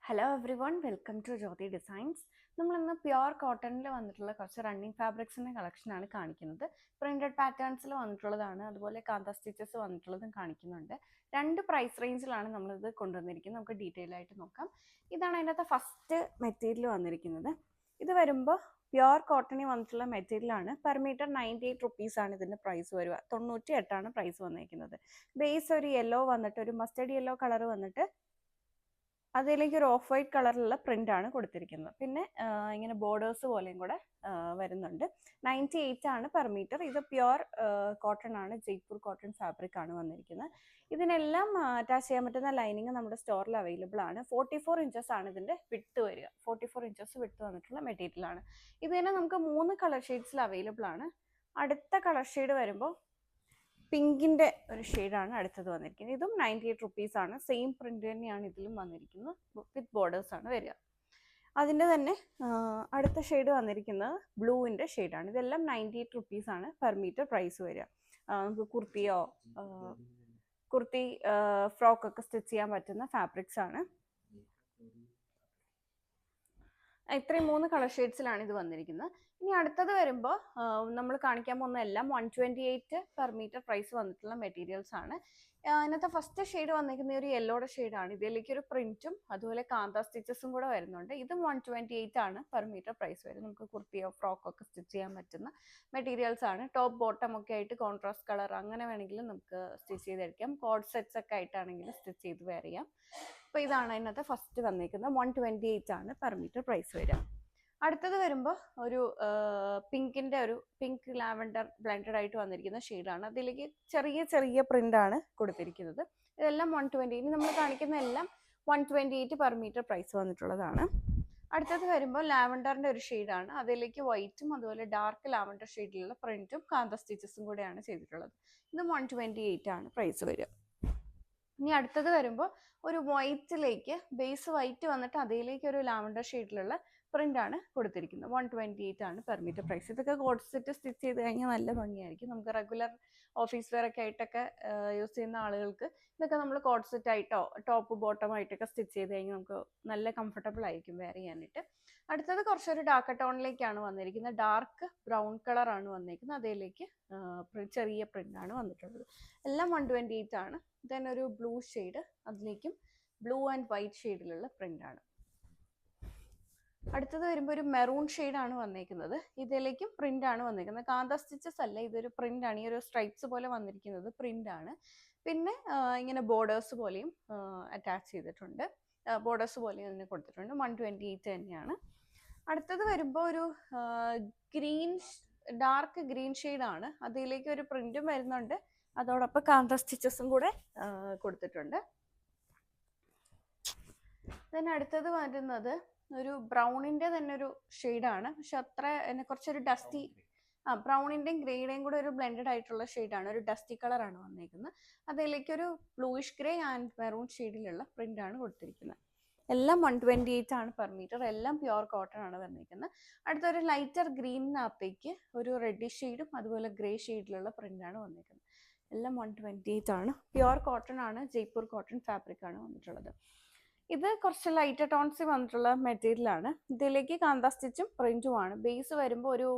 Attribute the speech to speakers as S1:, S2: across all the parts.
S1: Hello everyone, welcome to Jyothi designs. നമ്മളിന്ന് pure കോട്ടണിൽ വന്നിട്ടുള്ള കുറച്ച് റണ്ണിങ് ഫാബ്രിക്സിൻ്റെ കളക്ഷനാണ് കാണിക്കുന്നത്. പ്രിൻറ്റഡ് പാറ്റേൺസിൽ വന്നിട്ടുള്ളതാണ്, അതുപോലെ കാന്ത സ്റ്റിച്ചസ് വന്നിട്ടുള്ളതും കാണിക്കുന്നുണ്ട്. രണ്ട് പ്രൈസ് റേഞ്ചിലാണ് നമ്മളിത് കൊണ്ടുവന്നിരിക്കുന്നത്. നമുക്ക് ഡീറ്റെയിൽ ആയിട്ട് നോക്കാം. ഇതാണ് അതിനകത്ത് ഫസ്റ്റ് മെറ്റീരിയൽ വന്നിരിക്കുന്നത്. ഇത് വരുമ്പോൾ പ്യുവർ കോട്ടണിൽ വന്നിട്ടുള്ള മെറ്റീരിയലാണ്. പെർ മീറ്റർ 98 റുപ്പീസാണ് ഇതിൻ്റെ പ്രൈസ് വരിക. 98 പ്രൈസ് വന്നിരിക്കുന്നത്. ബേസ് ഒരു യെല്ലോ വന്നിട്ട്, ഒരു മസ്റ്റർഡ് യെല്ലോ കളർ വന്നിട്ട് അതിലേക്ക് ഒരു ഓഫ് വൈറ്റ് കളറിലുള്ള പ്രിന്റ് ആണ് കൊടുത്തിരിക്കുന്നത്. പിന്നെ ഇങ്ങനെ ബോർഡേഴ്സ് പോലെയും കൂടെ വരുന്നുണ്ട്. 98 ആണ് പെർ മീറ്റർ. ഇത് പ്യുവർ കോട്ടൺ ആണ്, ജയ്പൂർ കോട്ടൺ ഫാബ്രിക് ആണ് വന്നിരിക്കുന്നത്. ഇതിനെല്ലാം അറ്റാച്ച് ചെയ്യാൻ പറ്റുന്ന ലൈനിങ് നമ്മുടെ സ്റ്റോറിൽ അവൈലബിൾ ആണ്. 44 ഇഞ്ചസ് ആണ് ഇതിന്റെ വിഡ്ത്ത് വരിക. 44 ഇഞ്ചസ് വിഡ്ത്ത് വന്നിട്ടുള്ള മെറ്റീരിയൽ ആണ്. ഇത് തന്നെ നമുക്ക് 3 കളർ ഷെയ്ഡ്സിൽ അവൈലബിൾ ആണ്. അടുത്ത കളർ ഷെയ്ഡ് വരുമ്പോൾ പിങ്കിൻ്റെ ഒരു ഷെയ്ഡാണ് അടുത്തത് വന്നിരിക്കുന്നത്. ഇതും 98 റുപ്പീസാണ്. സെയിം പ്രിന്റ് തന്നെയാണ് ഇതിലും വന്നിരിക്കുന്നത്. വിത്ത് ബോർഡേഴ്സ് ആണ് വരിക. അതിൻ്റെ തന്നെ അടുത്ത ഷെയ്ഡ് വന്നിരിക്കുന്നത് ബ്ലൂവിൻ്റെ ഷെയ്ഡാണ്. ഇതെല്ലാം 98 റുപ്പീസാണ് പെർ മീറ്റർ പ്രൈസ് വരിക. നമുക്ക് കുർത്തി ഫ്രോക്കൊക്കെ സ്റ്റിച്ച് ചെയ്യാൻ പറ്റുന്ന ഫാബ്രിക്സ് ആണ്. ഇത്രയും 3 കളർ ഷെയ്ഡ്സിലാണ് ഇത് വന്നിരിക്കുന്നത്. ഇനി അടുത്തത് വരുമ്പോൾ നമ്മൾ കാണിക്കാൻ പോകുന്ന എല്ലാം 128 പെർ മീറ്റർ പ്രൈസ് വന്നിട്ടുള്ള മെറ്റീരിയൽസ് ആണ്. അതിനകത്ത് ഫസ്റ്റ് ഷെയ്ഡ് വന്നിരിക്കുന്ന ഒരു യെല്ലോയുടെ ഷെയ്ഡാണ്. ഇതിലേക്ക് ഒരു പ്രിന്റും അതുപോലെ കാന്ത സ്റ്റിച്ചസും കൂടെ വരുന്നുണ്ട്. ഇതും 128 ആണ് പെർ മീറ്റർ പ്രൈസ് വരും. നമുക്ക് കുർത്തിയോ ഫ്രോക്കോ ഒക്കെ സ്റ്റിച്ച് ചെയ്യാൻ പറ്റുന്ന മെറ്റീരിയൽസ് ആണ്. ടോപ്പ് ബോട്ടം ഒക്കെ ആയിട്ട് കോൺട്രാസ്റ്റ് കളർ അങ്ങനെ വേണമെങ്കിലും നമുക്ക് സ്റ്റിച്ച് ചെയ്തെടുക്കാം. കോഡ് സെറ്റ്സ് ഒക്കെ ആയിട്ടാണെങ്കിൽ സ്റ്റിച്ച് ചെയ്ത് വെയർ ചെയ്യാം. അപ്പോൾ ഇതാണ് അതിനകത്ത് ഫസ്റ്റ് വന്നിരിക്കുന്നത്. 128 ആണ് പെർ മീറ്റർ പ്രൈസ് വരിക. അടുത്തത് വരുമ്പോൾ ഒരു പിങ്കിൻ്റെ ഒരു പിങ്ക് ലാവൻഡർ ബ്ലെൻഡഡ് ആയിട്ട് വന്നിരിക്കുന്ന ഷെയ്ഡാണ്. അതിലേക്ക് ചെറിയ ചെറിയ പ്രിന്റ് ആണ് കൊടുത്തിരിക്കുന്നത്. ഇതെല്ലാം 120. ഇനി നമ്മൾ കാണിക്കുന്ന എല്ലാം 128 പെർ മീറ്റർ പ്രൈസ് വന്നിട്ടുള്ളതാണ്. അടുത്തത് വരുമ്പോൾ ലാവൻഡറിൻ്റെ ഒരു ഷെയ്ഡാണ്. അതിലേക്ക് വൈറ്റും അതുപോലെ ഡാർക്ക് ലാവൻഡർ ഷെയ്ഡിലുള്ള പ്രിന്റും കാന്ത സ്റ്റിച്ചസും കൂടെയാണ് ചെയ്തിട്ടുള്ളത്. ഇത് 128 ആണ് പ്രൈസ് വരിക. ഇനി അടുത്തത് വരുമ്പോൾ ഒരു വൈറ്റിലേക്ക് ബേസ് വൈറ്റ് വന്നിട്ട് അതിലേക്ക് ഒരു ലാവൻഡർ ഷെയ്ഡിലുള്ള പ്രിന്റ് ആണ് കൊടുത്തിരിക്കുന്നത്. 128 ആണ് പെർ മീറ്റർ പ്രൈസ്. ഇതൊക്കെ കോഡ് സെറ്റ് സ്റ്റിച്ച് ചെയ്ത് കഴിഞ്ഞാൽ നല്ല ഭംഗിയായിരിക്കും. നമുക്ക് റെഗുലർ ഓഫീസ് വെയർ ഒക്കെ ആയിട്ടൊക്കെ യൂസ് ചെയ്യുന്ന ആളുകൾക്ക് ഇതൊക്കെ നമ്മൾ കോഡ് സെറ്റ് ആയിട്ടോ ടോപ്പ് ബോട്ടം ആയിട്ടൊക്കെ സ്റ്റിച്ച് ചെയ്ത് കഴിഞ്ഞാൽ നമുക്ക് നല്ല കംഫർട്ടബിൾ ആയിരിക്കും വെയർ ചെയ്യാനായിട്ട്. അടുത്തത് കുറച്ചൊരു ഡാർക്ക് ടോണിലേക്കാണ് വന്നിരിക്കുന്നത്. ഡാർക്ക് ബ്രൗൺ കളർ ആണ് വന്നിരിക്കുന്നത്. അതിലേക്ക് ചെറിയ പ്രിന്റ് ആണ് വന്നിട്ടുള്ളത്. എല്ലാം 128 ആണ്. ദെൻ ഒരു ബ്ലൂ ഷെയ്ഡ്, അതിലേക്കും ബ്ലൂ ആൻഡ് വൈറ്റ് ഷെയ്ഡിലുള്ള പ്രിന്റ് ആണ്. അടുത്തത് വരുമ്പോൾ ഒരു മെറൂൺ ഷെയ്ഡാണ് വന്നിരിക്കുന്നത്. ഇതിലേക്കും പ്രിന്റ് ആണ് വന്നിരിക്കുന്നത്. കാന്ത സ്റ്റിച്ചസ് അല്ല, ഇതൊരു പ്രിന്റ് ആണ്. ഈ ഒരു സ്ട്രൈപ്സ് പോലെ വന്നിരിക്കുന്നത് പ്രിന്റ് ആണ്. പിന്നെ ഇങ്ങനെ ബോർഡേഴ്സ് പോലെയും അറ്റാച്ച് ചെയ്തിട്ടുണ്ട്. ബോർഡേഴ്സ് പോലെയും അതിന് കൊടുത്തിട്ടുണ്ട്. 128 തന്നെയാണ്. അടുത്തത് വരുമ്പോൾ ഒരു ഡാർക്ക് ഗ്രീൻ ഷെയ്ഡാണ്. അതിലേക്ക് ഒരു പ്രിന്റും വരുന്നുണ്ട്. അതോടൊപ്പം കാന്ത സ്റ്റിച്ചസും കൂടെ കൊടുത്തിട്ടുണ്ട്. then അടുത്തത് വരുന്നത് ഒരു ബ്രൗണിന്റെ തന്നെ ഒരു ഷെയ്ഡാണ്. പക്ഷെ അത്ര കുറച്ചൊരു ഡസ്റ്റി ബ്രൗണിന്റെയും ഗ്രേയുടെയും കൂടെ ഒരു ബ്ലെൻഡഡ് ആയിട്ടുള്ള ഷെയ്ഡാണ്. ഒരു ഡസ്റ്റി കളറാണ് വന്നിരിക്കുന്നത്. അതിലേക്ക് ഒരു ബ്ലൂയിഷ് ഗ്രേ ആൻഡ് മെറൂൺ ഷെയ്ഡിലുള്ള പ്രിന്റ് ആണ് കൊടുത്തിരിക്കുന്നത്. എല്ലാം 128 ആണ് പെർ മീറ്റർ. എല്ലാം പ്യുവർ കോട്ടൺ ആണ് വന്നിരിക്കുന്നത്. അടുത്തൊരു ലൈറ്റർ ഗ്രീനിനകത്തേക്ക് ഒരു റെഡിഷ് ഷെയ്ഡും അതുപോലെ ഗ്രേ ഷെയ്ഡിലുള്ള പ്രിന്റ് ആണ് വന്നിരിക്കുന്നത്. എല്ലാം 128 ആണ്. പ്യുവർ കോട്ടൺ ആണ്, ജയ്പൂർ കോട്ടൺ ഫാബ്രിക് ആണ് വന്നിട്ടുള്ളത്. ഇത് കുറച്ച് ലൈറ്റർ ടോൺസിൽ വന്നിട്ടുള്ള മെറ്റീരിയൽ ആണ്. ഇതിലേക്ക് കാന്ത സ്റ്റിച്ചും പ്രിന്റും ആണ്. ബേസ് വരുമ്പോൾ ഒരു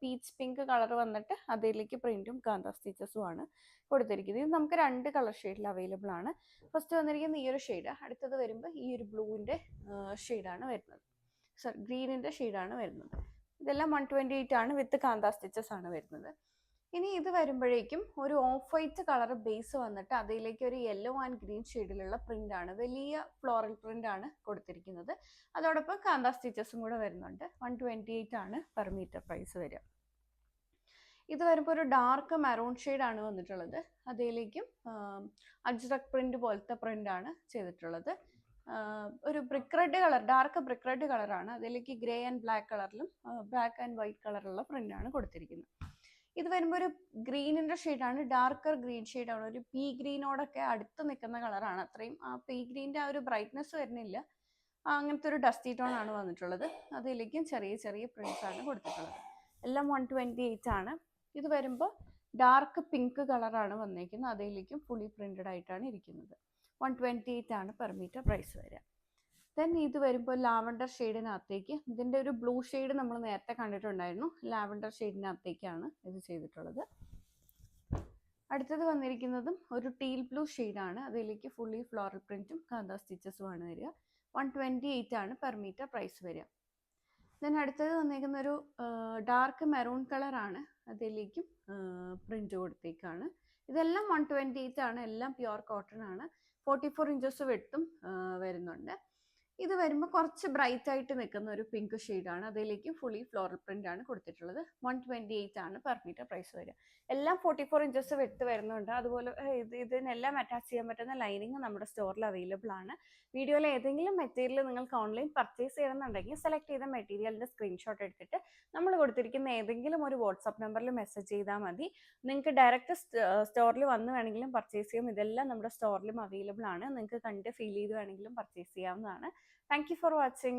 S1: പീച്ച് പിങ്ക് കളർ വന്നിട്ട് അതിലേക്ക് പ്രിന്റും കാന്ത സ്റ്റിച്ചസും ആണ് കൊടുത്തിരിക്കുന്നത്. ഇത് നമുക്ക് 2 കളർ ഷെയ്ഡിൽ അവൈലബിൾ ആണ്. ഫസ്റ്റ് വന്നിരിക്കുന്ന ഈ ഒരു ഷെയ്ഡ്, അടുത്തത് വരുമ്പോൾ ഈ ഒരു ബ്ലൂവിൻ്റെ ഷെയ്ഡാണ് വരുന്നത്. സോറി, ഗ്രീനിൻ്റെ ഷെയ്ഡാണ് വരുന്നത്. ഇതെല്ലാം 128 ആണ്. വിത്ത് കാന്ത സ്റ്റിച്ചസ് ആണ് വരുന്നത്. ഇനി ഇത് വരുമ്പോഴേക്കും ഒരു ഓഫ് വൈറ്റ് കളർ ബേസ് വന്നിട്ട് അതിലേക്ക് ഒരു യെല്ലോ ആൻഡ് ഗ്രീൻ ഷെയ്ഡിലുള്ള പ്രിന്റ് ആണ്. വലിയ ഫ്ലോറൽ പ്രിന്റ് ആണ് കൊടുത്തിരിക്കുന്നത്. അതോടൊപ്പം കാന്ത സ്റ്റിച്ചസും കൂടെ വരുന്നുണ്ട്. 128 ആണ് പെർ മീറ്റർ പ്രൈസ് വരിക. ഇത് വരുമ്പോൾ ഒരു ഡാർക്ക് മെറൂൺ ഷെയ്ഡ് ആണ് വന്നിട്ടുള്ളത്. അതിലേക്കും അജ്രക് പ്രിന്റ് പോലത്തെ പ്രിന്റ് ആണ് ചെയ്തിട്ടുള്ളത്. ഒരു brick red colour, dark brick red കളറാണ്. അതിലേക്ക് ഗ്രേ ആൻഡ് ബ്ലാക്ക് കളറിലും ബ്ലാക്ക് ആൻഡ് വൈറ്റ് കളറുള്ള പ്രിന്റ് ആണ് കൊടുത്തിരിക്കുന്നത്. ഇത് വരുമ്പോൾ ഒരു ഗ്രീനിന്റെ ഷെയ്ഡാണ്. ഡാർക്കർ ഗ്രീൻ ഷെയ്ഡാണ്. ഒരു പീ ഗ്രീനോടൊക്കെ അടുത്ത് നിൽക്കുന്ന കളറാണ്. അത്രയും ആ പീ ഗ്രീൻ്റെ ആ ഒരു ബ്രൈറ്റ്നെസ് വരുന്നില്ല. അങ്ങനത്തെ ഒരു ഡസ്റ്റി ടോൺ ആണ് വന്നിട്ടുള്ളത്. അതിലേക്കും ചെറിയ ചെറിയ പ്രിന്റ്സ് ആണ് കൊടുത്തിട്ടുള്ളത്. എല്ലാം 128 ആണ്. ഇത് വരുമ്പോൾ ഡാർക്ക് പിങ്ക് കളറാണ് വന്നിരിക്കുന്നത്. അതിലേക്കും ഫുള്ളി പ്രിന്റഡ് ആയിട്ടാണ് ഇരിക്കുന്നത്. 128 ആണ് പെർ മീറ്റർ പ്രൈസ് വരിക. ദെൻ ഇത് വരുമ്പോൾ ലാവണ്ടർ ഷെയ്ഡിനകത്തേക്ക്, ഇതിൻ്റെ ഒരു ബ്ലൂ ഷെയ്ഡ് നമ്മൾ നേരത്തെ കണ്ടിട്ടുണ്ടായിരുന്നു, ലാവണ്ടർ ഷെയ്ഡിനകത്തേക്കാണ് ഇത് ചെയ്തിട്ടുള്ളത്. അടുത്തത് വന്നിരിക്കുന്നതും ഒരു ടീൽ ബ്ലൂ ഷെയ്ഡാണ്, അതിലേക്ക് ഫുള്ളി ഫ്ലോറൽ പ്രിൻറ്റും കാന്ത സ്റ്റിച്ചസുമാണ് വരിക. 128 ആണ് പെർ മീറ്റർ പ്രൈസ് വരിക. ദെൻ അടുത്തത് വന്നിരിക്കുന്ന ഒരു ഡാർക്ക് മെറൂൺ കളറാണ്, അതിലേക്കും പ്രിൻറ്റ് കൊടുത്തേക്കാണ്. ഇതെല്ലാം 128 ആണ്, എല്ലാം പ്യുവർ കോട്ടൺ ആണ്. 44 ഇഞ്ചസ് വെട്ടും വരുന്നുണ്ട്. ഇത് വരുമ്പോൾ കുറച്ച് ബ്രൈറ്റ് ആയിട്ട് നിൽക്കുന്ന ഒരു പിങ്ക് ഷെയ്ഡാണ്, അതിലേക്കും ഫുള്ളി ഫ്ലോറൽ പ്രിന്റ് ആണ് കൊടുത്തിട്ടുള്ളത്. 128 ആണ് പെർ മീറ്റർ പ്രൈസ് വരിക. എല്ലാം 44 ഇഞ്ചസ് വെട്ട് വരുന്നുണ്ട്. അതുപോലെ ഇതിനെല്ലാം അറ്റാച്ച് ചെയ്യാൻ പറ്റുന്ന ലൈനിങ് നമ്മുടെ സ്റ്റോറിൽ അവൈലബിൾ ആണ്. വീഡിയോയിൽ ഏതെങ്കിലും മെറ്റീരിയൽ നിങ്ങൾക്ക് ഓൺലൈൻ പർച്ചേസ് ചെയ്യണമെന്നുണ്ടെങ്കിൽ സെലക്ട് ചെയ്ത മെറ്റീരിയലിൻ്റെ സ്ക്രീൻഷോട്ട് എടുത്തിട്ട് നമ്മൾ കൊടുത്തിരിക്കുന്ന ഏതെങ്കിലും ഒരു വാട്സാപ്പ് നമ്പറിൽ മെസ്സേജ് ചെയ്താൽ മതി. നിങ്ങൾക്ക് ഡയറക്റ്റ് സ്റ്റോറിൽ വന്ന് വേണമെങ്കിലും പർച്ചേസ് ചെയ്യാം. ഇതെല്ലാം നമ്മുടെ സ്റ്റോറിലും അവൈലബിൾ ആണ്. നിങ്ങൾക്ക് കണ്ട് ഫീൽ ചെയ്ത് വേണമെങ്കിലും പർച്ചേസ് ചെയ്യാവുന്നതാണ്. Thank you for watching.